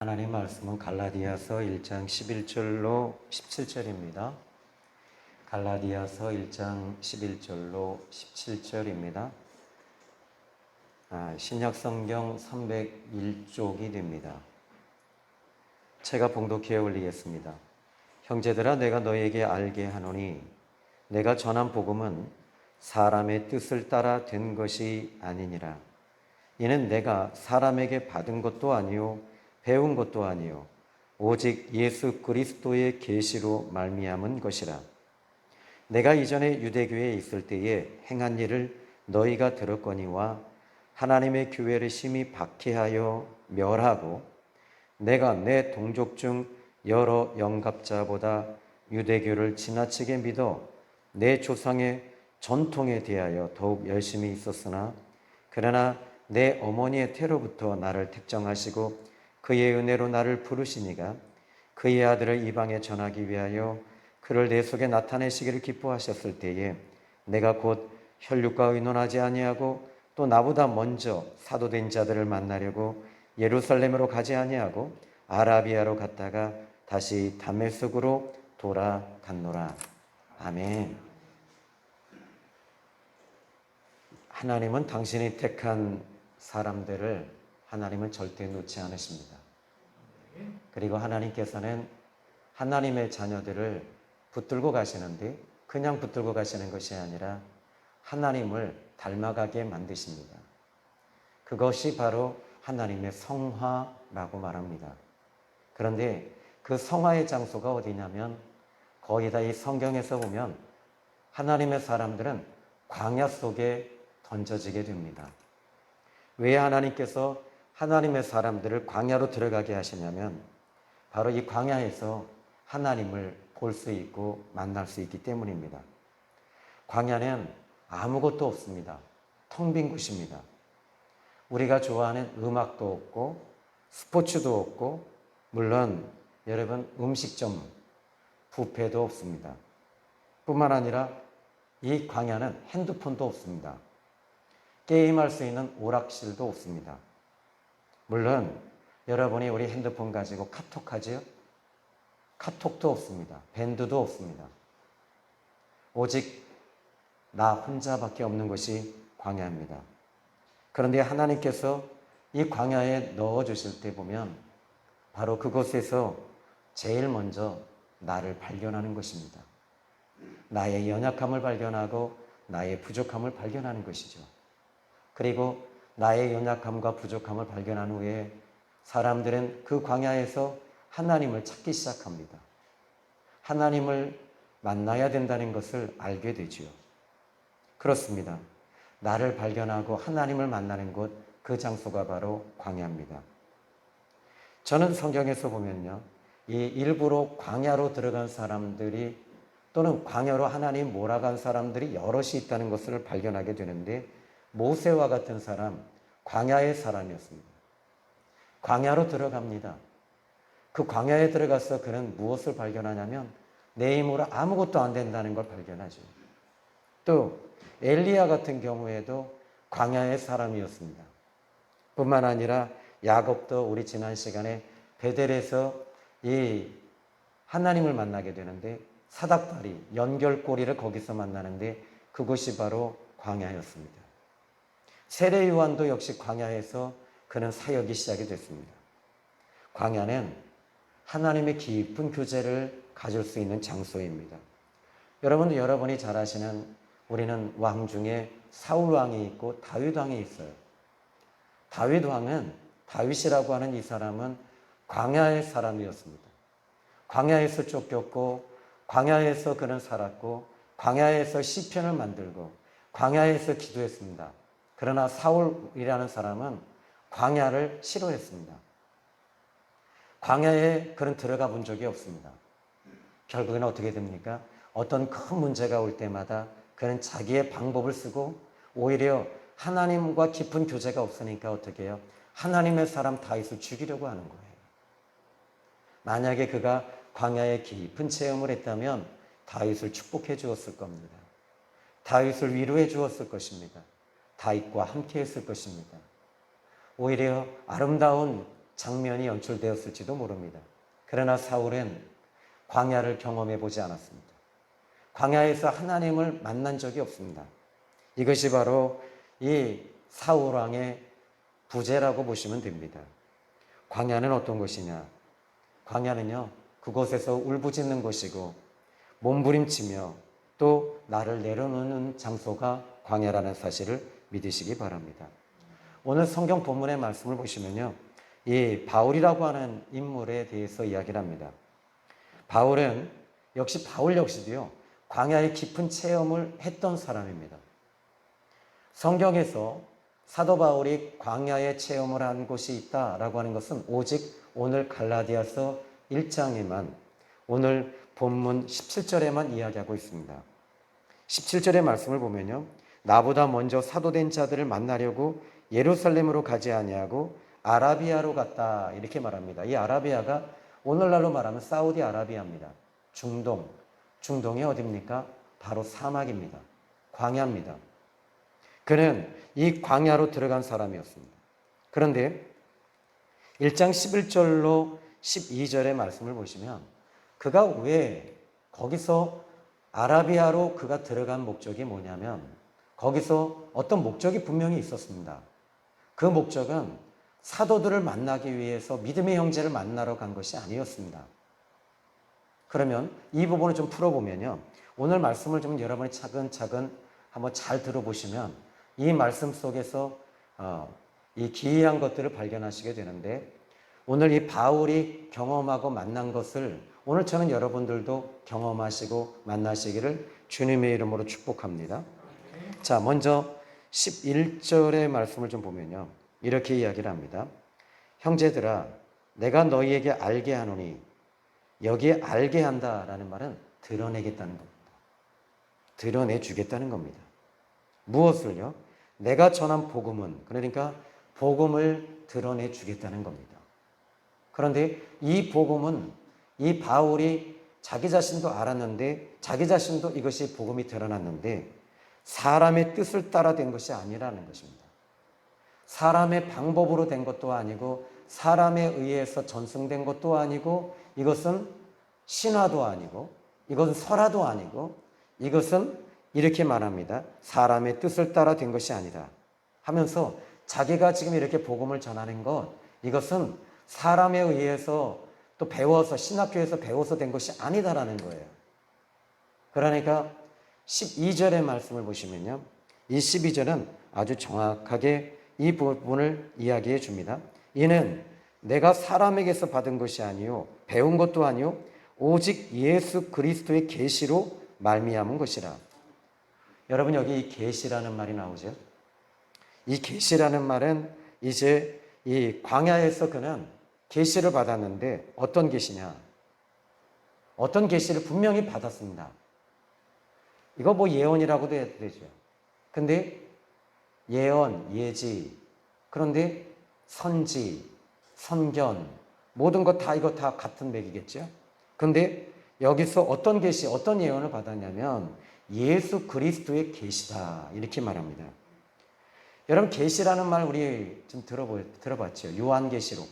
하나님 말씀은 갈라디아서 1장 11절로 17절입니다. 갈라디아서 1장 11절로 17절입니다. 신약성경 301쪽이 됩니다. 제가 봉독해 올리겠습니다. 형제들아, 내가 너에게 알게 하노니 내가 전한 복음은 사람의 뜻을 따라 된 것이 아니니라. 이는 내가 사람에게 받은 것도 아니요 배운 것도 아니요 오직 예수 그리스도의 계시로 말미암은 것이라. 내가 이전에 유대교에 있을 때에 행한 일을 너희가 들었거니와 하나님의 교회를 심히 박해하여 멸하고 내가 내 동족 중 여러 영갑자보다 유대교를 지나치게 믿어 내 조상의 전통에 대하여 더욱 열심히 있었으나 그러나 내 어머니의 태로부터 나를 택정하시고 그의 은혜로 나를 부르시니가 그의 아들을 이방에 전하기 위하여 그를 내 속에 나타내시기를 기뻐하셨을 때에 내가 곧 혈육과 의논하지 아니하고 또 나보다 먼저 사도된 자들을 만나려고 예루살렘으로 가지 아니하고 아라비아로 갔다가 다시 다메섹으로 돌아갔노라. 아멘. 하나님은 당신이 택한 사람들을 하나님은 절대 놓지 않으십니다. 그리고 하나님께서는 하나님의 자녀들을 붙들고 가시는데 그냥 붙들고 가시는 것이 아니라 하나님을 닮아가게 만드십니다. 그것이 바로 하나님의 성화라고 말합니다. 그런데 그 성화의 장소가 어디냐면 거의 다 이 성경에서 보면 하나님의 사람들은 광야 속에 던져지게 됩니다. 왜 하나님께서 하나님의 사람들을 광야로 들어가게 하시냐면 바로 이 광야에서 하나님을 볼 수 있고 만날 수 있기 때문입니다. 광야는 아무것도 없습니다. 텅 빈 곳입니다. 우리가 좋아하는 음악도 없고 스포츠도 없고 물론 여러분 음식점, 뷔페도 없습니다. 뿐만 아니라 이 광야는 핸드폰도 없습니다. 게임할 수 있는 오락실도 없습니다. 물론 여러분이 우리 핸드폰 가지고 카톡하지요? 카톡도 없습니다. 밴드도 없습니다. 오직 나 혼자밖에 없는 것이 광야입니다. 그런데 하나님께서 이 광야에 넣어주실 때 보면 바로 그곳에서 제일 먼저 나를 발견하는 것입니다. 나의 연약함을 발견하고 나의 부족함을 발견하는 것이죠. 그리고 나의 연약함과 부족함을 발견한 후에 사람들은 그 광야에서 하나님을 찾기 시작합니다. 하나님을 만나야 된다는 것을 알게 되지요. 그렇습니다. 나를 발견하고 하나님을 만나는 곳, 그 장소가 바로 광야입니다. 저는 성경에서 보면요, 이 일부러 광야로 들어간 사람들이 또는 광야로 하나님 몰아간 사람들이 여럿이 있다는 것을 발견하게 되는데 모세와 같은 사람, 광야의 사람이었습니다. 광야로 들어갑니다. 그 광야에 들어가서 그는 무엇을 발견하냐면 내 힘으로 아무것도 안 된다는 걸 발견하죠. 또 엘리야 같은 경우에도 광야의 사람이었습니다. 뿐만 아니라 야곱도 우리 지난 시간에 베델에서 이 하나님을 만나게 되는데 사닥다리, 연결고리를 거기서 만나는데 그곳이 바로 광야였습니다. 세례 요한도 역시 광야에서 그는 사역이 시작이 됐습니다. 광야는 하나님의 깊은 교제를 가질 수 있는 장소입니다. 여러분도 여러분이 잘 아시는 우리는 왕 중에 사울 왕이 있고 다윗 왕이 있어요. 다윗 왕은 다윗이라고 하는 이 사람은 광야의 사람이었습니다. 광야에서 쫓겼고 광야에서 그는 살았고 광야에서 시편을 만들고 광야에서 기도했습니다. 그러나 사울이라는 사람은 광야를 싫어했습니다. 광야에 그는 들어가 본 적이 없습니다. 결국에는 어떻게 됩니까? 어떤 큰 문제가 올 때마다 그는 자기의 방법을 쓰고 오히려 하나님과 깊은 교제가 없으니까 어떻게 해요? 하나님의 사람 다윗을 죽이려고 하는 거예요. 만약에 그가 광야에 깊은 체험을 했다면 다윗을 축복해 주었을 겁니다. 다윗을 위로해 주었을 것입니다. 다윗과 함께 했을 것입니다. 오히려 아름다운 장면이 연출되었을지도 모릅니다. 그러나 사울은 광야를 경험해 보지 않았습니다. 광야에서 하나님을 만난 적이 없습니다. 이것이 바로 이 사울 왕의 부재라고 보시면 됩니다. 광야는 어떤 것이냐? 광야는요, 그곳에서 울부짖는 것이고 몸부림치며 또 나를 내려놓는 장소가 광야라는 사실을 믿으시기 바랍니다. 오늘 성경 본문의 말씀을 보시면요, 이 바울이라고 하는 인물에 대해서 이야기를 합니다. 바울 역시도요, 광야의 깊은 체험을 했던 사람입니다. 성경에서 사도 바울이 광야의 체험을 한 곳이 있다라고 하는 것은 오직 오늘 갈라디아서 1장에만, 오늘 본문 17절에만 이야기하고 있습니다. 17절의 말씀을 보면요, 나보다 먼저 사도된 자들을 만나려고 예루살렘으로 가지 아니하고 아라비아로 갔다, 이렇게 말합니다. 이 아라비아가 오늘날로 말하면 사우디아라비아입니다. 중동이 어디입니까? 바로 사막입니다. 광야입니다. 그는 이 광야로 들어간 사람이었습니다. 그런데 1장 11절로 12절의 말씀을 보시면 그가 왜 거기서 아라비아로 그가 들어간 목적이 뭐냐면 거기서 어떤 목적이 분명히 있었습니다. 그 목적은 사도들을 만나기 위해서 믿음의 형제를 만나러 간 것이 아니었습니다. 그러면 이 부분을 좀 풀어보면요, 오늘 말씀을 좀 여러분이 차근차근 한번 잘 들어보시면 이 말씀 속에서 이 기이한 것들을 발견하시게 되는데, 오늘 이 바울이 경험하고 만난 것을 오늘 저는 여러분들도 경험하시고 만나시기를 주님의 이름으로 축복합니다. 자, 먼저 11절의 말씀을 좀 보면요, 이렇게 이야기를 합니다. 형제들아, 내가 너희에게 알게 하노니, 여기에 알게 한다라는 말은 드러내겠다는 겁니다. 드러내주겠다는 겁니다. 무엇을요? 내가 전한 복음은, 그러니까 복음을 드러내주겠다는 겁니다. 그런데 이 복음은 이 바울이 자기 자신도 알았는데, 자기 자신도 이것이 복음이 드러났는데 사람의 뜻을 따라 된 것이 아니라는 것입니다. 사람의 방법으로 된 것도 아니고 사람에 의해서 전승된 것도 아니고 이것은 신화도 아니고 이것은 설화도 아니고 이것은 이렇게 말합니다. 사람의 뜻을 따라 된 것이 아니다 하면서 자기가 지금 이렇게 복음을 전하는 것, 이것은 사람에 의해서 또 배워서 신학교에서 배워서 된 것이 아니다라는 거예요. 그러니까 12절의 말씀을 보시면요, 이 12절은 아주 정확하게 이 부분을 이야기해 줍니다. 이는 내가 사람에게서 받은 것이 아니요 배운 것도 아니요 오직 예수 그리스도의 계시로 말미암은 것이라. 여러분, 여기 이 계시라는 말이 나오죠. 이 계시라는 말은 이제 이 광야에서 그는 계시를 받았는데 어떤 계시냐? 어떤 계시를 분명히 받았습니다. 이거 뭐 예언이라고도 해도 되죠. 근데 예언, 예지, 그런데 선지, 선견, 모든 것 다 이거 다 같은 맥이겠죠. 근데 여기서 어떤 계시, 어떤 예언을 받았냐면 예수 그리스도의 계시다, 이렇게 말합니다. 여러분, 계시라는 말 우리 좀 들어봤죠. 요한계시록.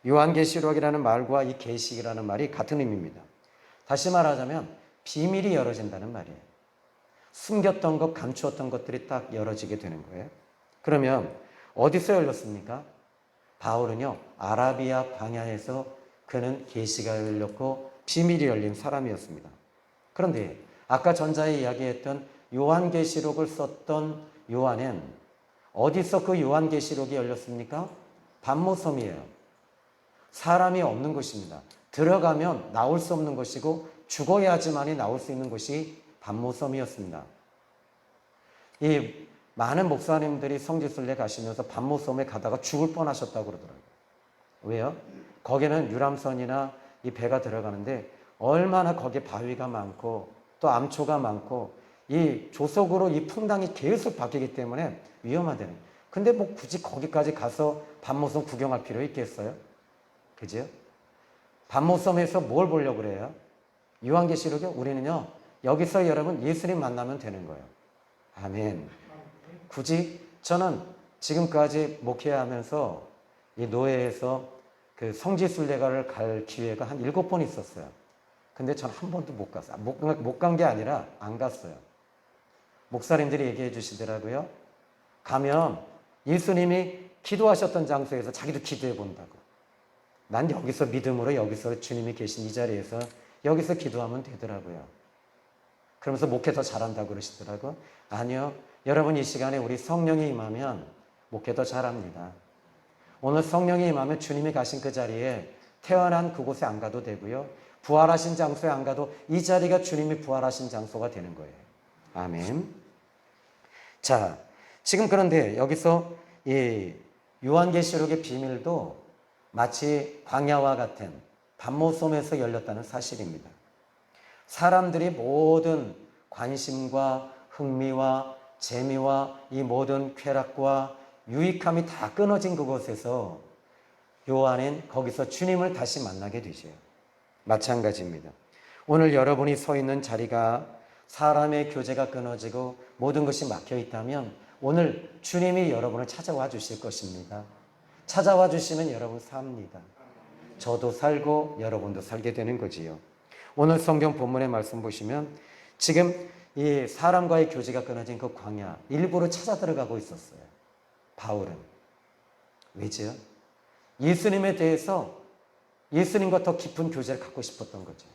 요한계시록이라는 말과 이 계시라는 말이 같은 의미입니다. 다시 말하자면 비밀이 열어진다는 말이에요. 숨겼던 것, 감추었던 것들이 딱 열어지게 되는 거예요. 그러면 어디서 열렸습니까? 바울은요, 아라비아 광야에서 그는 계시가 열렸고 비밀이 열린 사람이었습니다. 그런데 아까 전자에 이야기했던 요한계시록을 썼던 요한은 어디서 그 요한계시록이 열렸습니까? patmos섬이에요. 사람이 없는 곳입니다. 들어가면 나올 수 없는 것이고 죽어야지만이 나올 수 있는 곳이 patmos섬이었습니다. 이 많은 목사님들이 성지순례 가시면서 patmos섬에 가다가 죽을 뻔하셨다고 그러더라고요. 왜요? 거기는 유람선이나 이 배가 들어가는데 얼마나 거기에 바위가 많고 또 암초가 많고 이 조석으로 이 풍랑이 계속 바뀌기 때문에 위험하다는. 근데 뭐 굳이 거기까지 가서 patmos섬 구경할 필요 있겠어요? 그죠? patmos섬에서 뭘 보려고 그래요? 요한계시록에 우리는요, 여기서 여러분 예수님 만나면 되는 거예요. 아멘. 굳이 저는 지금까지 목회하면서 이 노예에서 그 성지순례가를 갈 기회가 한 7번 있었어요. 근데 전 한 번도 못 갔어요. 못 간 게 아니라 안 갔어요. 목사님들이 얘기해 주시더라고요. 가면 예수님이 기도하셨던 장소에서 자기도 기도해 본다고. 난 여기서 믿음으로 여기서 주님이 계신 이 자리에서 여기서 기도하면 되더라고요. 그러면서 목회 더 잘한다고 그러시더라고요. 아니요. 여러분 이 시간에 우리 성령이 임하면 목회 더 잘합니다. 오늘 성령이 임하면 주님이 가신 그 자리에 태어난 그곳에 안 가도 되고요. 부활하신 장소에 안 가도 이 자리가 주님이 부활하신 장소가 되는 거예요. 아멘. 자, 지금 그런데 여기서 이 요한계시록의 비밀도 마치 광야와 같은 밤모섬에서 열렸다는 사실입니다. 사람들이 모든 관심과 흥미와 재미와 이 모든 쾌락과 유익함이 다 끊어진 그곳에서 요한은 거기서 주님을 다시 만나게 되죠. 마찬가지입니다. 오늘 여러분이 서 있는 자리가 사람의 교제가 끊어지고 모든 것이 막혀 있다면 오늘 주님이 여러분을 찾아와 주실 것입니다. 찾아와 주시면 여러분 삽니다. 저도 살고 여러분도 살게 되는 거지요. 오늘 성경 본문의 말씀 보시면 지금 이 사람과의 교제가 끊어진 그 광야 일부러 찾아 들어가고 있었어요. 바울은. 왜죠? 예수님에 대해서 예수님과 더 깊은 교제를 갖고 싶었던 거죠.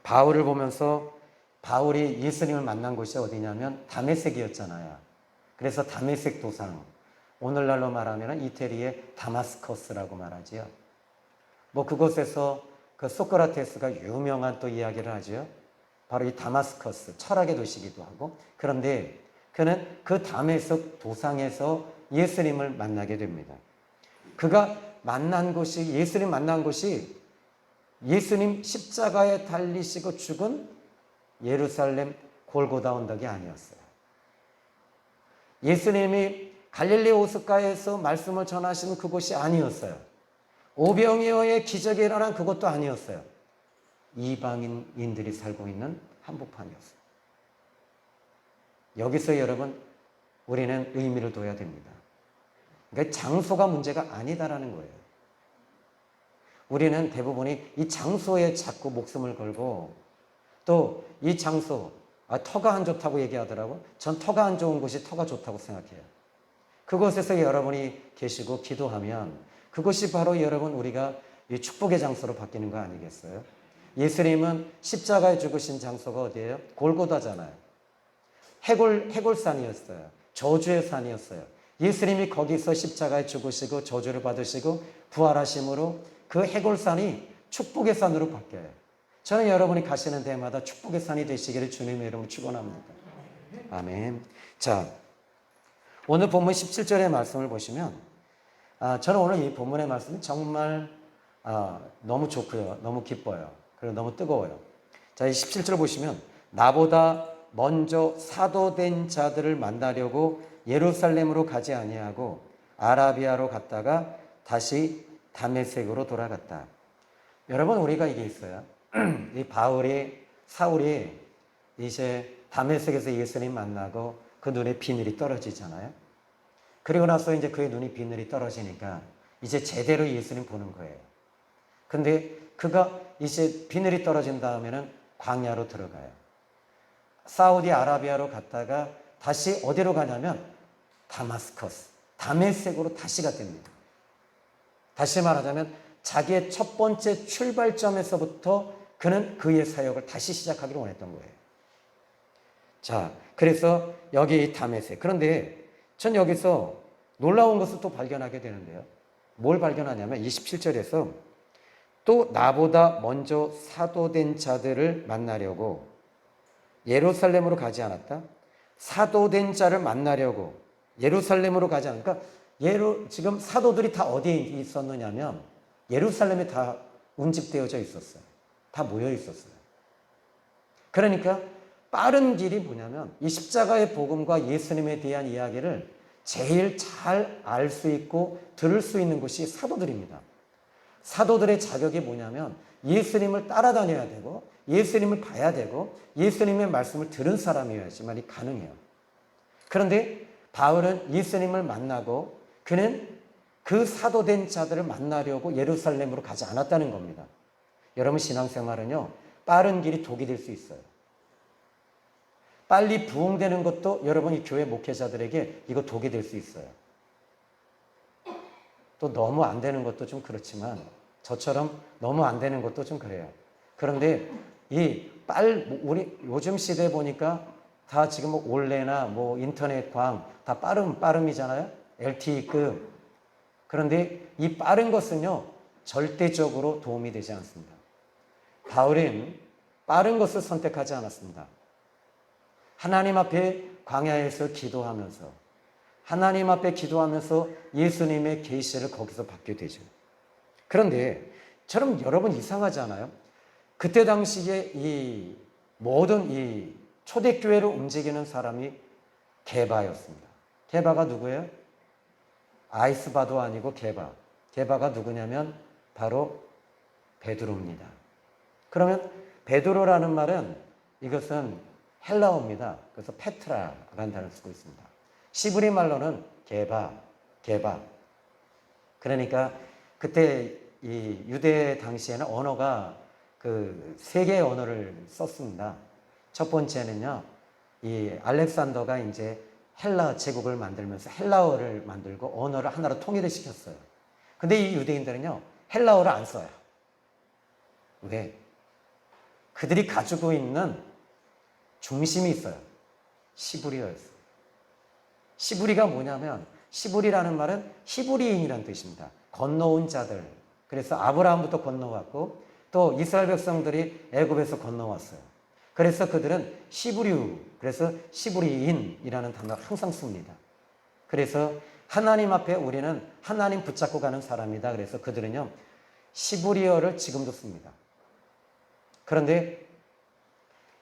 바울을 보면서 바울이 예수님을 만난 곳이 어디냐면 다메섹이었잖아요. 그래서 다메섹 도상, 오늘날로 말하면 이태리의 다마스커스라고 말하지요. 뭐 그곳에서 그 소크라테스가 유명한 또 이야기를 하죠. 바로 이 다마스커스, 철학의 도시이기도 하고. 그런데 그는 그 다메섹 도상에서 예수님을 만나게 됩니다. 그가 만난 곳이, 예수님 만난 곳이 예수님 십자가에 달리시고 죽은 예루살렘 골고다 언덕이 아니었어요. 예수님이 갈릴리 호숫가에서 말씀을 전하시는 그곳이 아니었어요. 오병이어의 기적이 일어난 그것도 아니었어요. 이방인들이 살고 있는 한복판이었어요. 여기서 여러분 우리는 의미를 둬야 됩니다. 그러니까 장소가 문제가 아니다라는 거예요. 우리는 대부분이 이 장소에 자꾸 목숨을 걸고 또 이 장소, 터가 안 좋다고 얘기하더라고. 전 터가 안 좋은 곳이 터가 좋다고 생각해요. 그곳에서 여러분이 계시고 기도하면 그것이 바로 여러분 우리가 이 축복의 장소로 바뀌는 거 아니겠어요? 예수님은 십자가에 죽으신 장소가 어디예요? 골고다잖아요. 해골산이었어요. 저주의 산이었어요. 예수님이 거기서 십자가에 죽으시고 저주를 받으시고 부활하심으로 그 해골산이 축복의 산으로 바뀌어요. 저는 여러분이 가시는 데마다 축복의 산이 되시기를 주님의 이름으로 축원합니다. 아멘. 자, 오늘 본문 17절의 말씀을 보시면 저는 오늘 이 본문의 말씀이 정말 너무 좋고요. 너무 기뻐요. 그리고 너무 뜨거워요. 자, 이 17절 보시면 나보다 먼저 사도된 자들을 만나려고 예루살렘으로 가지 아니하고 아라비아로 갔다가 다시 다메섹으로 돌아갔다. 여러분 우리가 이게 있어요. 이 사울이 이제 다메섹에서 예수님 만나고 그 눈에 비늘이 떨어지잖아요. 그리고 나서 이제 그의 눈이 비늘이 떨어지니까 이제 제대로 예수님 보는 거예요. 근데 그가 이제 비늘이 떨어진 다음에는 광야로 들어가요. 사우디아라비아로 갔다가 다시 어디로 가냐면 다마스커스, 다메섹으로 다시가 됩니다. 다시 말하자면 자기의 첫 번째 출발점에서부터 그는 그의 사역을 다시 시작하기를 원했던 거예요. 자, 그래서 여기 다메섹. 그런데 전 여기서 놀라운 것을 또 발견하게 되는데요. 뭘 발견하냐면 27절에서 또 나보다 먼저 사도된 자들을 만나려고 예루살렘으로 가지 않았다. 사도된 자를 만나려고 예루살렘으로 가지 않으니까 지금 사도들이 다 어디에 있었느냐면 예루살렘에 다 운집되어져 있었어요. 다 모여 있었어요. 그러니까 빠른 길이 뭐냐면 이 십자가의 복음과 예수님에 대한 이야기를 제일 잘 알 수 있고 들을 수 있는 곳이 사도들입니다. 사도들의 자격이 뭐냐면 예수님을 따라다녀야 되고 예수님을 봐야 되고 예수님의 말씀을 들은 사람이어야지만이 가능해요. 그런데 바울은 예수님을 만나고 그는 그 사도된 자들을 만나려고 예루살렘으로 가지 않았다는 겁니다. 여러분 신앙생활은요, 빠른 길이 독이 될 수 있어요. 빨리 부흥되는 것도 여러분이 교회 목회자들에게 이거 독이 될 수 있어요. 또 너무 안 되는 것도 좀 그렇지만 저처럼 너무 안 되는 것도 좀 그래요. 그런데 우리 요즘 시대에 보니까 다 지금 뭐 올레나 뭐 인터넷 광 다 빠름이잖아요. LTE급. 그런데 이 빠른 것은요, 절대적으로 도움이 되지 않습니다. 바울은 빠른 것을 선택하지 않았습니다. 하나님 앞에 광야에서 기도하면서 하나님 앞에 기도하면서 예수님의 계시를 거기서 받게 되죠. 그런데 저는 여러분 이상하지 않아요? 그때 당시에 이 모든 이 초대교회를 움직이는 사람이 게바였습니다. 게바가 누구예요? 아이스바도 아니고 게바. 게바가 누구냐면 바로 베드로입니다. 그러면 베드로라는 말은 이것은 헬라어입니다. 그래서 페트라라는 단어를 쓰고 있습니다. 시브리 말로는 게바. 그러니까 그때 이 유대 당시에는 언어가 그 세 개의 언어를 썼습니다. 첫 번째는요, 이 알렉산더가 이제 헬라 제국을 만들면서 헬라어를 만들고 언어를 하나로 통일을 시켰어요. 근데 이 유대인들은요, 헬라어를 안 써요. 왜? 그들이 가지고 있는 중심이 있어요. 시브리어였어요. 시브리가 뭐냐면, 시브리라는 말은 히브리인이라는 뜻입니다. 건너온 자들. 그래서 아브라함부터 건너왔고 또 이스라엘 백성들이 애굽에서 건너왔어요. 그래서 그들은 시브리우, 그래서 시브리인이라는 단어를 항상 씁니다. 그래서 하나님 앞에 우리는 하나님 붙잡고 가는 사람이다. 그래서 그들은요, 시브리어를 지금도 씁니다. 그런데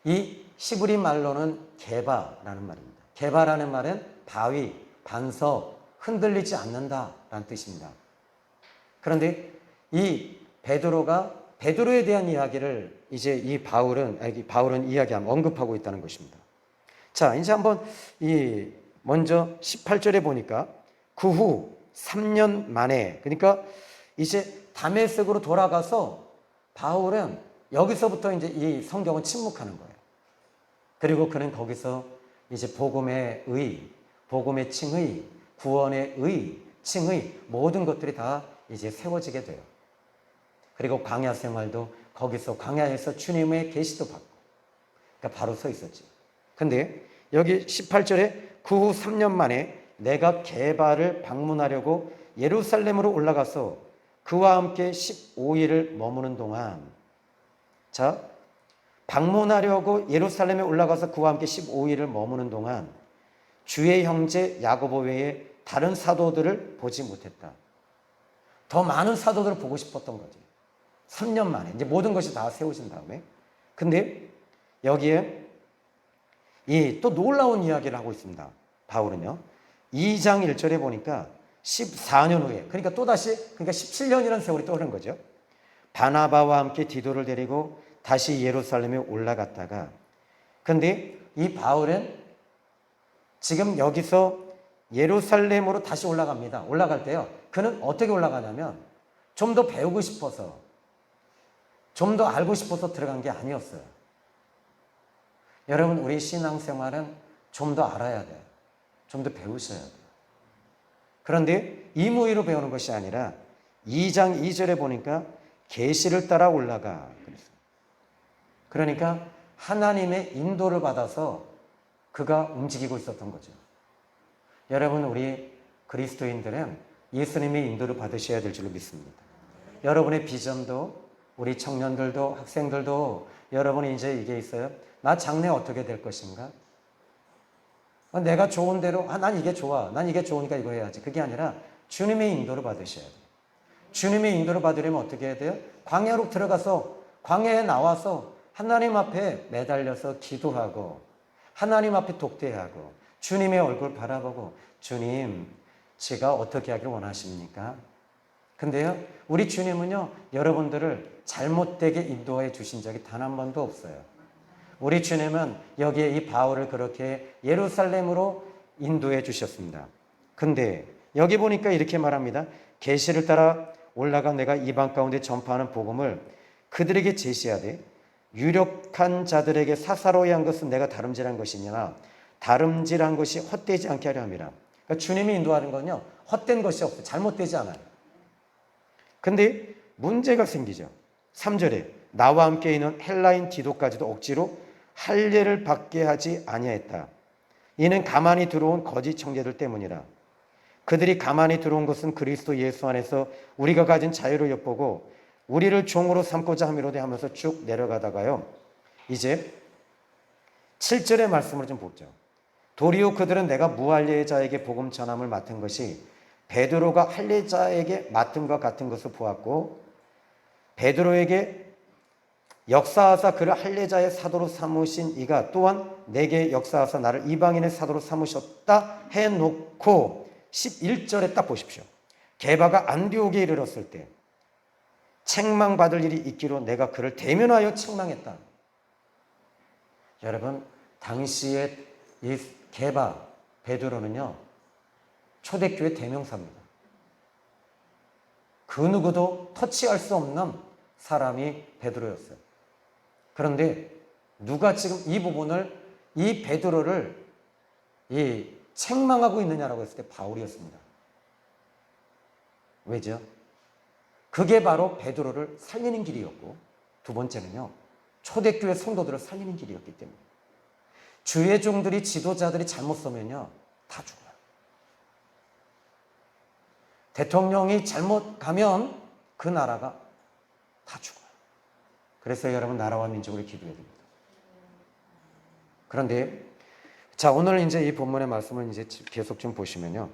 이 시브리 말로는 게바라는 말입니다. 게바라는 말은 바위, 반석, 흔들리지 않는다라는 뜻입니다. 그런데 이 베드로에 대한 이야기를 이제 이 바울은 이야기하면 언급하고 있다는 것입니다. 자, 이제 한번 먼저 18절에 보니까 그 후 3년 만에, 그러니까 이제 다메섹으로 돌아가서 바울은 여기서부터 이제 이 성경은 침묵하는 거예요. 그리고 그는 거기서 이제 복음의 의, 복음의 칭의, 구원의 의, 칭의 모든 것들이 다 이제 세워지게 돼요. 그리고 광야 생활도 거기서 광야에서 주님의 계시도 받고, 그러니까 바로 서 있었지. 근데 여기 18절에 그 후 3년 만에 내가 게바를 방문하려고 예루살렘으로 올라가서 그와 함께 15일을 머무는 동안, 자, 방문하려고 예루살렘에 올라가서 그와 함께 15일을 머무는 동안 주의 형제 야고보 외에 다른 사도들을 보지 못했다. 더 많은 사도들을 보고 싶었던 거지. 3년 만에 이제 모든 것이 다 세워진 다음에. 근데 여기에 또 놀라운 이야기를 하고 있습니다. 바울은요, 2장 1절에 보니까 14년 후에, 그러니까 또다시, 그러니까 17년이라는 세월이 떠오르는 거죠. 바나바와 함께 디도를 데리고 다시 예루살렘에 올라갔다가, 근데 이 바울은 지금 여기서 예루살렘으로 다시 올라갑니다. 올라갈 때요, 그는 어떻게 올라가냐면 좀 더 배우고 싶어서, 좀 더 알고 싶어서 들어간 게 아니었어요. 여러분, 우리 신앙생활은 좀 더 알아야 돼요. 좀 더 배우셔야 돼요. 그런데 임의로 배우는 것이 아니라 2장 2절에 보니까 계시를 따라 올라가 그랬어요. 그러니까 하나님의 인도를 받아서 그가 움직이고 있었던 거죠. 여러분, 우리 그리스도인들은 예수님의 인도를 받으셔야 될 줄로 믿습니다. 여러분의 비전도, 우리 청년들도, 학생들도 여러분이 이제 이게 있어요. 나 장래 어떻게 될 것인가? 내가 좋은 대로, 난 이게 좋아. 난 이게 좋으니까 이거 해야지. 그게 아니라 주님의 인도를 받으셔야 돼요. 주님의 인도를 받으려면 어떻게 해야 돼요? 광야로 들어가서, 광야에 나와서 하나님 앞에 매달려서 기도하고, 하나님 앞에 독대하고, 주님의 얼굴 바라보고, 주님, 제가 어떻게 하길 원하십니까? 근데요, 우리 주님은요, 여러분들을 잘못되게 인도해 주신 적이 단 한 번도 없어요. 우리 주님은 여기에 이 바울을 그렇게 예루살렘으로 인도해 주셨습니다. 근데 여기 보니까 이렇게 말합니다. 계시를 따라 올라가 내가 이방 가운데 전파하는 복음을 그들에게 제시하되 유력한 자들에게 사사로이 한 것은 내가 다름질한 것이냐 다름질한 것이 헛되지 않게 하려 함이라. 그러니까 주님이 인도하는 건요 헛된 것이 없어요. 잘못되지 않아요. 근데 문제가 생기죠. 3절에 나와 함께 있는 헬라인 디도까지도 억지로 할례를 받게 하지 아니하였다. 이는 가만히 들어온 거짓 청제들 때문이라. 그들이 가만히 들어온 것은 그리스도 예수 안에서 우리가 가진 자유를 엿보고 우리를 종으로 삼고자 함이로되 하면서 쭉 내려가다가요. 이제 7절의 말씀을 좀 보죠. 도리어 그들은 내가 무할례자에게 복음 전함을 맡은 것이 베드로가 할례자에게 맡음과 같은 것을 보았고 베드로에게 역사하사 그를 할례자의 사도로 삼으신 이가 또한 내게 역사하사 나를 이방인의 사도로 삼으셨다 해놓고 11절에 딱 보십시오. 게바가 안디옥에 이르렀을 때 책망받을 일이 있기로 내가 그를 대면하여 책망했다. 여러분 당시에 이 게바 베드로는요 초대교회 대명사입니다. 그 누구도 터치할 수 없는 사람이 베드로였어요. 그런데 누가 지금 이 부분을 이 베드로를 책망하고 있느냐라고 했을 때 바울이었습니다. 왜죠? 그게 바로 베드로를 살리는 길이었고 두 번째는요 초대교회 성도들을 살리는 길이었기 때문에 주의 종들이 지도자들이 잘못 서면요 다 죽어요. 대통령이 잘못 가면 그 나라가 다 죽어요. 그래서 여러분 나라와 민족을 기도해야 됩니다. 그런데 자 오늘 이제 이 본문의 말씀을 이제 계속 좀 보시면요.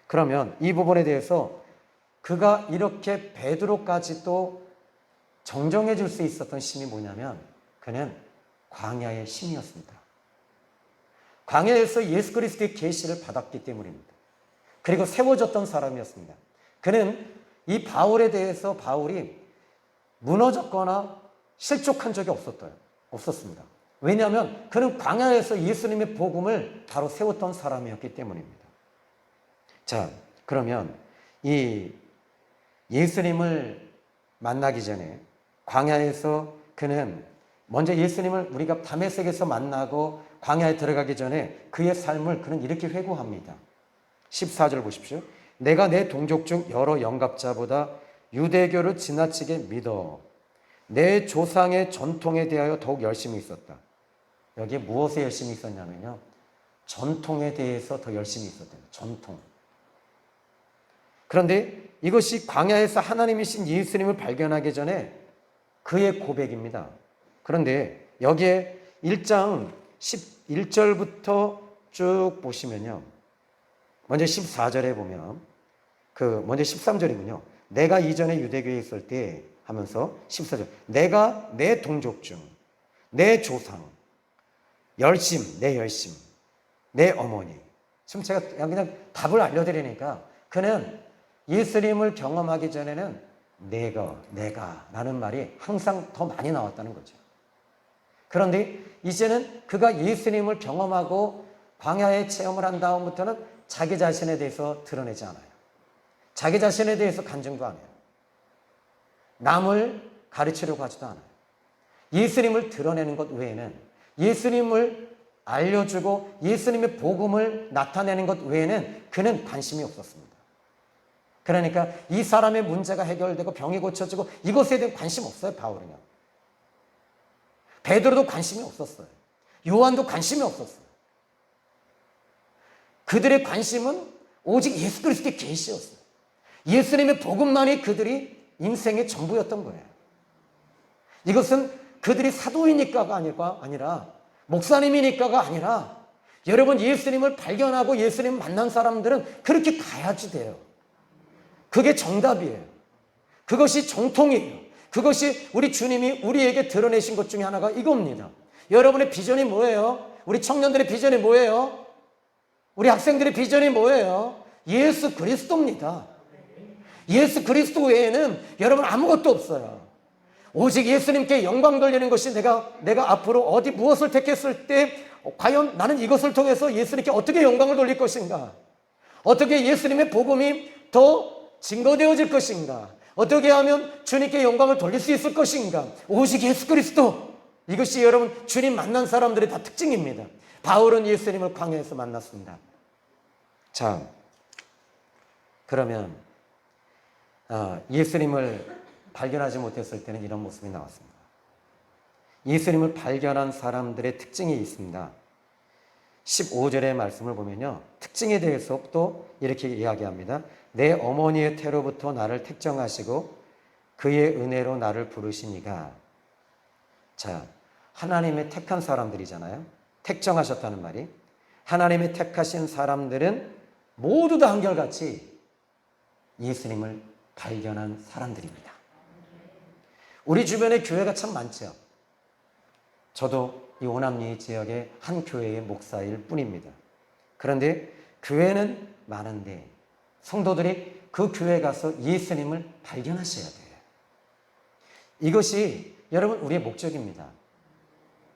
그러면 이 부분에 대해서 그가 이렇게 베드로까지도 정정해 줄 수 있었던 신이 뭐냐면 그는 광야의 신이었습니다. 광야에서 예수 그리스도의 계시를 받았기 때문입니다. 그리고 세워졌던 사람이었습니다. 그는 이 바울에 대해서 바울이 무너졌거나 실족한 적이 없었습니다. 왜냐하면 그는 광야에서 예수님의 복음을 바로 세웠던 사람이었기 때문입니다. 자, 그러면 이 예수님을 만나기 전에 광야에서 그는 먼저 예수님을 우리가 다메섹에서 만나고 광야에 들어가기 전에 그의 삶을 그는 이렇게 회고합니다. 14절 보십시오. 내가 내 동족 중 여러 영갑자보다 유대교를 지나치게 믿어 내 조상의 전통에 대하여 더욱 열심히 있었다. 여기에 무엇에 열심히 있었냐면요. 전통에 대해서 더 열심히 있었대요. 전통. 그런데 이것이 광야에서 하나님이신 예수님을 발견하기 전에 그의 고백입니다. 그런데 여기에 1장 11절부터 쭉 보시면요. 먼저 14절에 보면 먼저 13절이군요. 내가 이전에 유대교에 있을 때 하면서 14절 내가 내 동족 중 내 조상 내 열심 내 어머니 지금 제가 그냥 답을 알려드리니까 그는 예수님을 경험하기 전에는 내가 라는 말이 항상 더 많이 나왔다는 거죠. 그런데 이제는 그가 예수님을 경험하고 광야의 체험을 한 다음부터는 자기 자신에 대해서 드러내지 않아요. 자기 자신에 대해서 간증도 안 해요. 남을 가르치려고 하지도 않아요. 예수님을 드러내는 것 외에는 예수님을 알려주고 예수님의 복음을 나타내는 것 외에는 그는 관심이 없었습니다. 그러니까 이 사람의 문제가 해결되고 병이 고쳐지고 이것에 대한 관심 없어요. 바울은요. 베드로도 관심이 없었어요. 요한도 관심이 없었어요. 그들의 관심은 오직 예수 그리스도의 계시였어요. 예수님의 복음만이 그들이 인생의 전부였던 거예요. 이것은 그들이 사도이니까가 아니라 목사님이니까가 아니라 여러분 예수님을 발견하고 예수님을 만난 사람들은 그렇게 가야지 돼요. 그게 정답이에요. 그것이 정통이에요. 그것이 우리 주님이 우리에게 드러내신 것 중에 하나가 이겁니다. 여러분의 비전이 뭐예요? 우리 청년들의 비전이 뭐예요? 우리 학생들의 비전이 뭐예요? 예수 그리스도입니다. 예수 그리스도 외에는 여러분 아무것도 없어요. 오직 예수님께 영광 돌리는 것이 내가 앞으로 어디 무엇을 택했을 때 과연 나는 이것을 통해서 예수님께 어떻게 영광을 돌릴 것인가? 어떻게 예수님의 복음이 더 증거되어질 것인가? 어떻게 하면 주님께 영광을 돌릴 수 있을 것인가? 오직 예수 그리스도. 이것이 여러분 주님 만난 사람들의 다 특징입니다. 바울은 예수님을 광야에서 만났습니다. 자, 그러면 예수님을 발견하지 못했을 때는 이런 모습이 나왔습니다. 예수님을 발견한 사람들의 특징이 있습니다. 15절의 말씀을 보면요, 특징에 대해서 또 이렇게 이야기합니다. 내 어머니의 태로부터 나를 택정하시고 그의 은혜로 나를 부르시니가. 자, 하나님의 택한 사람들이잖아요. 택정하셨다는 말이, 하나님의 택하신 사람들은 모두 다 한결같이 예수님을 발견한 사람들입니다. 우리 주변에 교회가 참 많죠. 저도 이 오남리 지역의 한 교회의 목사일 뿐입니다. 그런데 교회는 많은데 성도들이 그 교회에 가서 예수님을 발견하셔야 돼요. 이것이 여러분 우리의 목적입니다.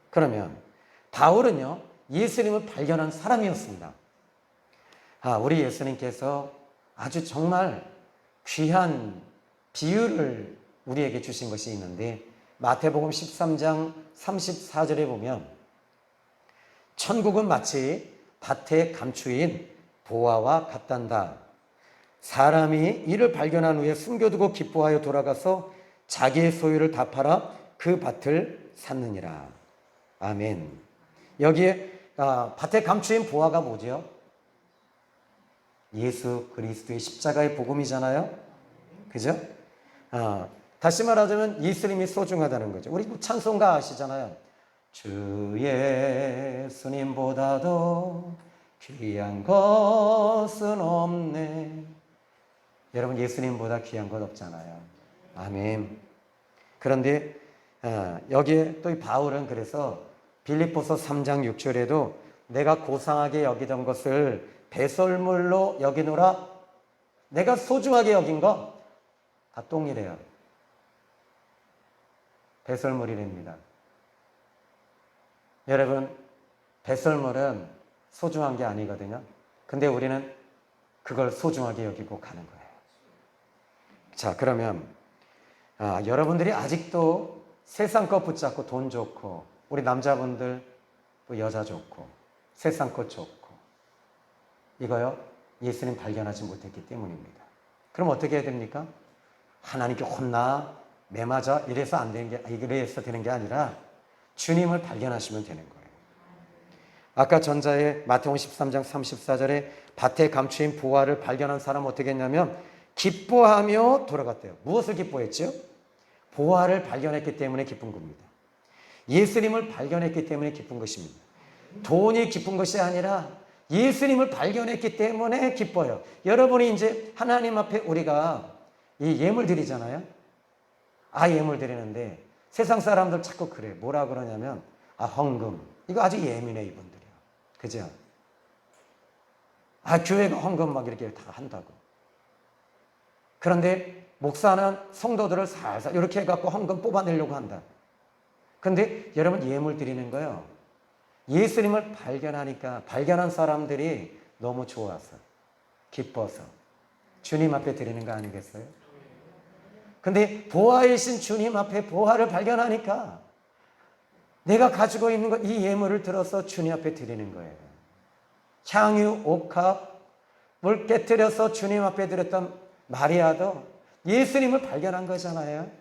그러면 바울은요, 예수님을 발견한 사람이었습니다. 우리 예수님께서 아주 정말 귀한 비유를 우리에게 주신 것이 있는데, 마태복음 13장 34절에 보면 천국은 마치 밭에 감추인 보화와 같단다. 사람이 이를 발견한 후에 숨겨두고 기뻐하여 돌아가서 자기의 소유를 다 팔아 그 밭을 샀느니라. 아멘. 여기에 밭에 감추인 보화가 뭐죠? 예수 그리스도의 십자가의 복음이잖아요. 그죠? 다시 말하자면 예수님이 소중하다는 거죠. 우리 찬송가 아시잖아요. 주 예수님보다도 귀한 것은 없네. 여러분 예수님보다 귀한 것 없잖아요. 아멘. 그런데 여기에 또 이 바울은 그래서 빌립보서 3장 6절에도 내가 고상하게 여기던 것을 배설물로 여기노라. 내가 소중하게 여긴 거 다 똥이래요. 배설물이랍니다. 여러분, 배설물은 소중한 게 아니거든요. 근데 우리는 그걸 소중하게 여기고 가는 거예요. 자, 그러면 여러분들이 아직도 세상 것 붙잡고 돈 좋고, 우리 남자분들 또 여자 좋고 세상 것 좋고, 이거요 예수님 발견하지 못했기 때문입니다. 그럼 어떻게 해야 됩니까? 하나님께 혼나 매 맞아 이래서 안 되는 게, 이래서 되는 게 아니라 주님을 발견하시면 되는 거예요. 아까 전자의 마태복음 13장 34절에 밭에 감추인 보화를 발견한 사람은 어떻게 했냐면 기뻐하며 돌아갔대요. 무엇을 기뻐했죠? 보화를 발견했기 때문에 기쁜 겁니다. 예수님을 발견했기 때문에 기쁜 것입니다. 돈이 기쁜 것이 아니라 예수님을 발견했기 때문에 기뻐요. 여러분이 이제 하나님 앞에 우리가 이 예물 드리잖아요. 예물 드리는데 세상 사람들 자꾸 그래. 뭐라 그러냐면 헌금. 이거 아주 예민해 이분들이요. 그죠? 교회가 헌금 막 이렇게 다 한다고. 그런데 목사는 성도들을 살살 이렇게 해갖고 헌금 뽑아내려고 한다. 그런데 여러분 예물 드리는 거요, 예수님을 발견하니까 발견한 사람들이 너무 좋아서 기뻐서 주님 앞에 드리는 거 아니겠어요? 근데 보화이신 주님 앞에 보화를 발견하니까 내가 가지고 있는 것, 이 예물을 들어서 주님 앞에 드리는 거예요. 향유, 옥합을 깨뜨려서 주님 앞에 드렸던 마리아도 예수님을 발견한 거잖아요.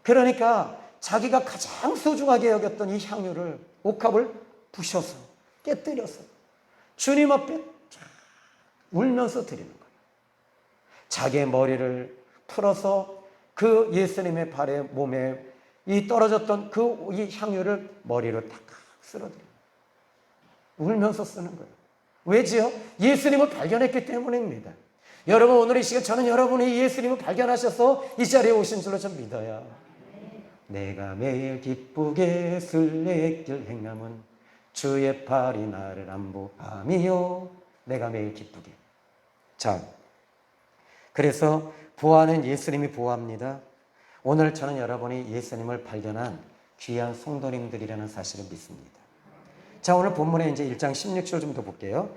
그러니까 자기가 가장 소중하게 여겼던 이 향유를, 옥합을 부셔서 깨뜨려서 주님 앞에 울면서 드리는 거예요. 자기의 머리를 풀어서 그 예수님의 발에, 몸에 이 떨어졌던 이 향유를 머리로 탁 쓸어드려요. 울면서 쓰는 거예요. 왜지요? 예수님을 발견했기 때문입니다. 여러분, 오늘 이 시간 저는 여러분이 예수님을 발견하셔서 이 자리에 오신 줄로 좀 믿어요. 내가 매일 기쁘게 순례길 행함은 주의 팔이 나를 안보함이요. 내가 매일 기쁘게. 자, 그래서 보아는 예수님이 보아합니다. 오늘 저는 여러분이 예수님을 발견한 귀한 성도님들이라는 사실을 믿습니다. 자, 오늘 본문에 이제 1장 16절 좀 더 볼게요.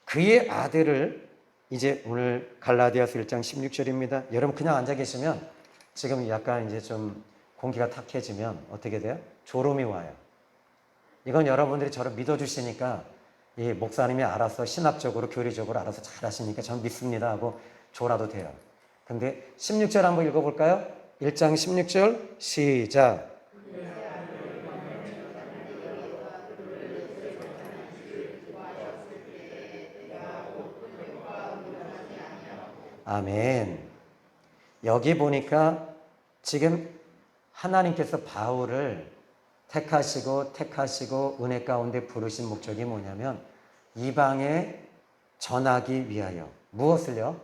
그의 아들을 이제 오늘 갈라디아서 1장 16절입니다. 여러분 그냥 앉아 계시면 지금 약간 이제 좀 공기가 탁해지면 어떻게 돼요? 졸음이 와요. 이건 여러분들이 저를 믿어주시니까 이 목사님이 알아서 신학적으로 교리적으로 알아서 잘 하시니까 저는 믿습니다 하고 졸아도 돼요. 근데 16절 한번 읽어볼까요? 1장 16절 시작. 아멘. 여기 보니까 지금 하나님께서 바울을 택하시고 은혜 가운데 부르신 목적이 뭐냐면 이방에 전하기 위하여 무엇을요?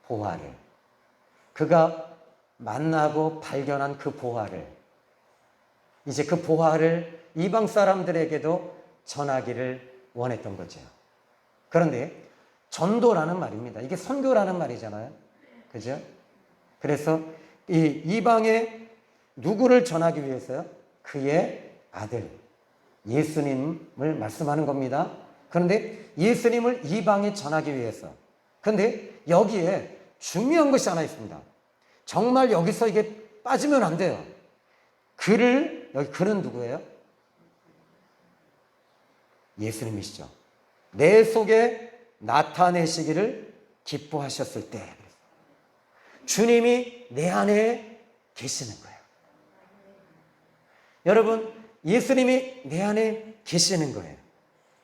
보화를. 그가 만나고 발견한 그 보화를 이제 그 보화를 이방 사람들에게도 전하기를 원했던 거죠. 그런데 전도라는 말입니다. 이게 선교라는 말이잖아요. 그죠? 그래서 이 이방에 누구를 전하기 위해서요? 그의 아들 예수님을 말씀하는 겁니다. 그런데 예수님을 이방에 전하기 위해서. 그런데 여기에 중요한 것이 하나 있습니다. 정말 여기서 이게 빠지면 안 돼요. 여기 그는 누구예요? 예수님이시죠. 내 속에 나타내시기를 기뻐하셨을 때 주님이 내 안에 계시는 거예요. 여러분, 예수님이 내 안에 계시는 거예요.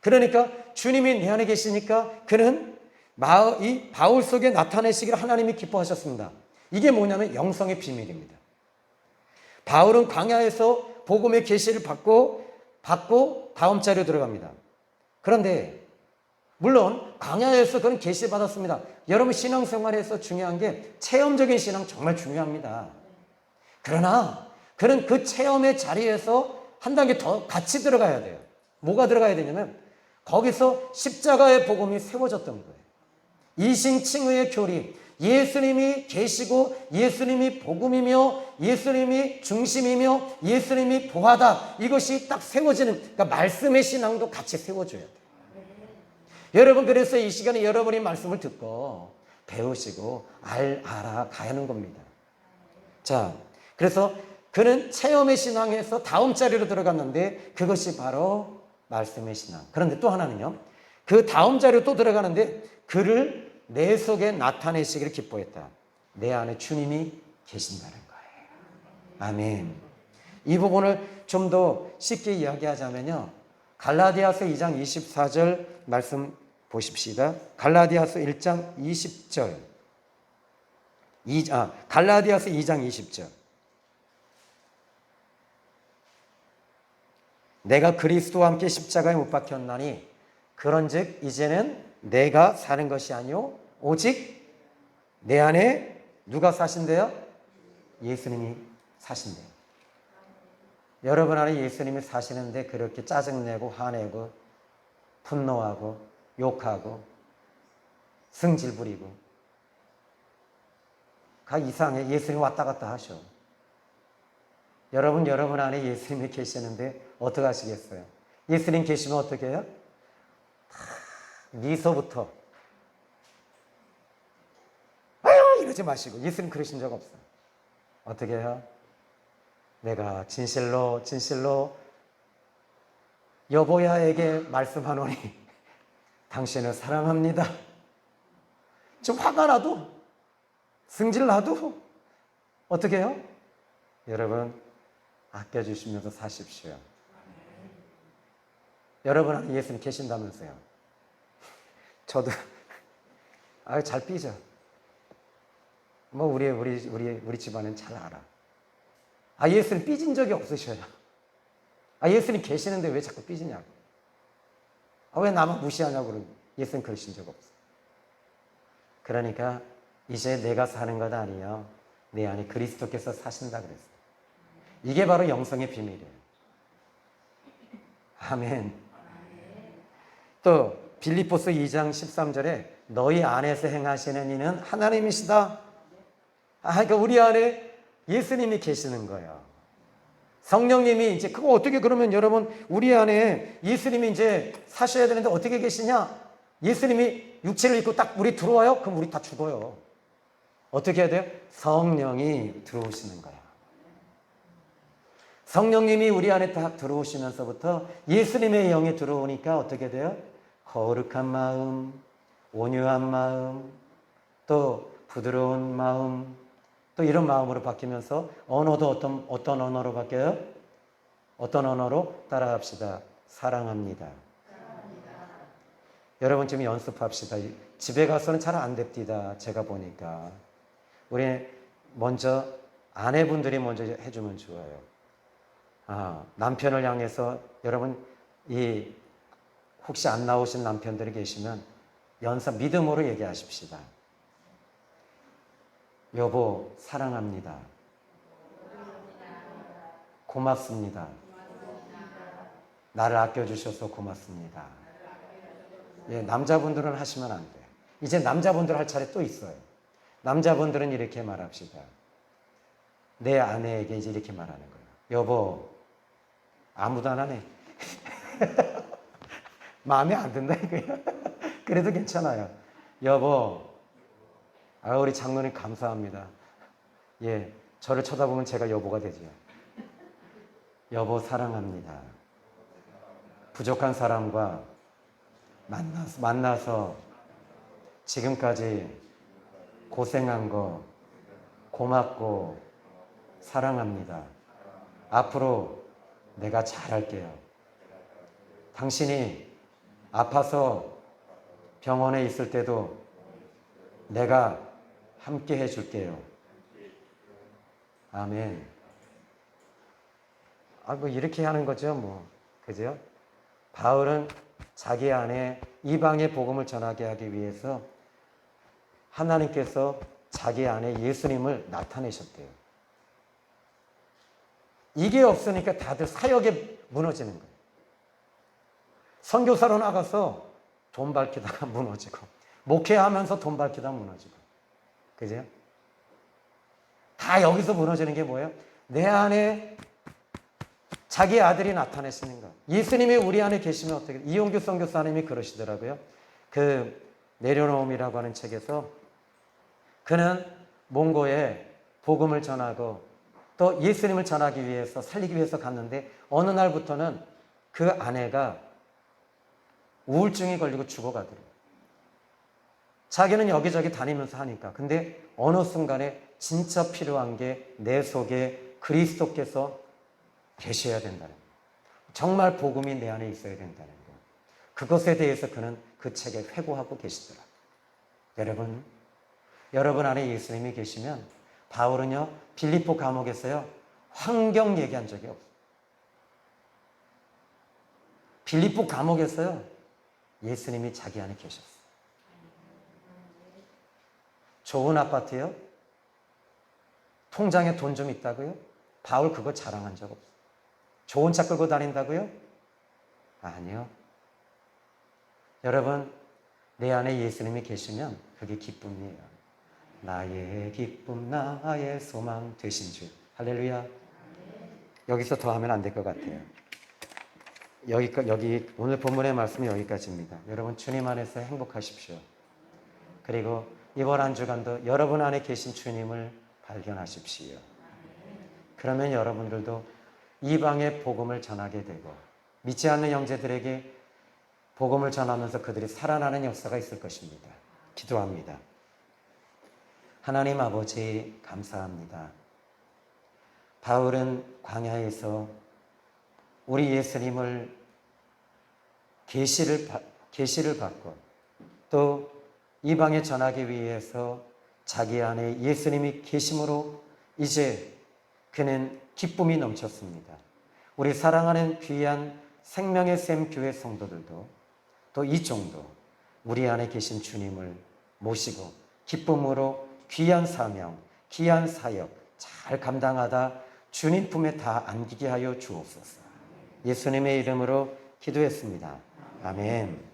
그러니까 주님이 내 안에 계시니까 그는 이 바울 속에 나타내시기를 하나님이 기뻐하셨습니다. 이게 뭐냐면 영성의 비밀입니다. 바울은 광야에서 복음의 계시를 받고 다음 자리로 들어갑니다. 그런데 물론 광야에서 그는 계시 받았습니다. 여러분 신앙생활에서 중요한 게 체험적인 신앙 정말 중요합니다. 그러나 그는 그 체험의 자리에서 한 단계 더 같이 들어가야 돼요. 뭐가 들어가야 되냐면 거기서 십자가의 복음이 세워졌던 거예요. 이신칭의의 교리, 예수님이 계시고 예수님이 복음이며 예수님이 중심이며 예수님이 보하다, 이것이 딱 세워지는, 그러니까 말씀의 신앙도 같이 세워줘야 돼요. 여러분, 그래서 이 시간에 여러분이 말씀을 듣고 배우시고 알아가야 하는 겁니다. 자, 그래서 그는 체험의 신앙에서 다음 자리로 들어갔는데 그것이 바로 말씀의 신앙. 그런데 또 하나는요, 그 다음 자리로 또 들어가는데 그를 내 속에 나타내시기를 기뻐했다. 내 안에 주님이 계신다는 거예요. 아멘. 이 부분을 좀 더 쉽게 이야기하자면요, 갈라디아서 2장 24절 말씀 보십시다. 갈라디아서 1장 20절. 갈라디아서 2장 20절. 내가 그리스도와 함께 십자가에 못 박혔나니 그런즉 이제는 내가 사는 것이 아니요 오직 내 안에 누가 사신대요? 예수님이 사신대요. 여러분 안에 예수님이 사시는데 그렇게 짜증내고 화내고 분노하고 욕하고 승질 부리고 이상해. 예수님 왔다 갔다 하셔. 여러분 안에 예수님이 계시는데 어떻게 하시겠어요? 예수님 계시면 어떻게 해요? 미소부터 아유 이러지 마시고. 예수님 그러신 적 없어요. 어떻게 해요? 내가 진실로 여보야에게 말씀하노니 당신을 사랑합니다. 좀 화가 나도 승질 나도 어떻게 해요? 여러분 아껴주시면서 사십시오. 여러분 안에 예수님 계신다면서요. 저도 잘 삐져. 뭐 우리 집안은 잘 알아. 예수님 삐진 적이 없으셔요. 예수님 계시는데 왜 자꾸 삐지냐고. 왜 나만 무시하냐고 그러고. 예수님 그러신 적 없어. 그러니까 이제 내가 사는 것 아니요 내 안에 그리스도께서 사신다 그랬어요. 이게 바로 영성의 비밀이에요. 아멘. 또 빌립보서 2장 13절에 너희 안에서 행하시는 이는 하나님이시다. 그러니까 우리 안에 예수님이 계시는 거예요. 성령님이 이제 그거 어떻게, 그러면 여러분 우리 안에 예수님이 이제 사셔야 되는데 어떻게 계시냐? 예수님이 육체를 입고 딱 우리 들어와요? 그럼 우리 다 죽어요. 어떻게 해야 돼요? 성령이 들어오시는 거야. 성령님이 우리 안에 딱 들어오시면서부터 예수님의 영이 들어오니까 어떻게 돼요? 거룩한 마음, 온유한 마음, 또 부드러운 마음, 또 이런 마음으로 바뀌면서 언어도 어떤 언어로 바뀌어요? 어떤 언어로? 따라합시다. 사랑합니다. 여러분 좀 연습합시다. 집에 가서는 잘 안 됩니다. 제가 보니까. 우리 먼저 아내분들이 먼저 해주면 좋아요. 남편을 향해서 여러분 혹시 안 나오신 남편들이 계시면 믿음으로 얘기하십시다. 여보 사랑합니다. 고맙습니다. 나를 아껴주셔서 고맙습니다. 예, 남자분들은 하시면 안 돼요. 이제 남자분들 할 차례 또 있어요. 남자분들은 이렇게 말합시다. 내 아내에게 이제 이렇게 말하는 거예요. 여보, 아무도 안 하네. 마음에 안 든다 이거야. 그래도 괜찮아요. 여보, 우리 장로님 감사합니다. 예, 저를 쳐다보면 제가 여보가 되죠. 여보 사랑합니다. 부족한 사람과 만나서 지금까지 고생한 거 고맙고 사랑합니다. 앞으로 내가 잘할게요. 당신이 아파서 병원에 있을 때도 내가 함께 해줄게요. 아멘. 뭐 이렇게 하는 거죠, 뭐. 그죠? 바울은 자기 안에 이방의 복음을 전하게 하기 위해서 하나님께서 자기 안에 예수님을 나타내셨대요. 이게 없으니까 다들 사역에 무너지는 거예요. 선교사로 나가서 돈 밝히다가 무너지고, 목회하면서 돈 밝히다 무너지고. 그죠? 다 여기서 무너지는 게 뭐예요? 내 안에 자기 아들이 나타내시는 것. 예수님이 우리 안에 계시면 어떻게, 이용규 선교사님이 그러시더라고요. 그 내려놓음이라고 하는 책에서 그는 몽고에 복음을 전하고 또 예수님을 전하기 위해서 살리기 위해서 갔는데 어느 날부터는 그 아내가 우울증이 걸리고 죽어가더래요. 자기는 여기저기 다니면서 하니까. 근데 어느 순간에 진짜 필요한 게 내 속에 그리스도께서 계셔야 된다는 거예요. 정말 복음이 내 안에 있어야 된다는 거예요. 그것에 대해서 그는 그 책에 회고하고 계시더라. 여러분 안에 예수님이 계시면, 바울은요 빌립보 감옥에서요 환경 얘기한 적이 없어요. 빌립보 감옥에서요 예수님이 자기 안에 계셨어요. 좋은 아파트요? 통장에 돈 좀 있다고요? 바울 그거 자랑한 적 없어요. 좋은 차 끌고 다닌다고요? 아니요. 여러분, 내 안에 예수님이 계시면 그게 기쁨이에요. 나의 기쁨, 나의 소망 되신 주. 할렐루야. 여기서 더 하면 안 될 것 같아요. 여기 오늘 본문의 말씀은 여기까지입니다. 여러분 주님 안에서 행복하십시오. 그리고 이번 한 주간도 여러분 안에 계신 주님을 발견하십시오. 그러면 여러분들도 이방의 복음을 전하게 되고 믿지 않는 형제들에게 복음을 전하면서 그들이 살아나는 역사가 있을 것입니다. 기도합니다. 하나님 아버지 감사합니다. 바울은 광야에서 우리 예수님을 계시를 받고 또 이방에 전하기 위해서 자기 안에 예수님이 계심으로 이제 그는 기쁨이 넘쳤습니다. 우리 사랑하는 귀한 생명의 샘 교회 성도들도 또 이 정도 우리 안에 계신 주님을 모시고 기쁨으로 귀한 사명, 귀한 사역 잘 감당하다 주님 품에 다 안기게 하여 주옵소서. 예수님의 이름으로 기도했습니다. 아멘.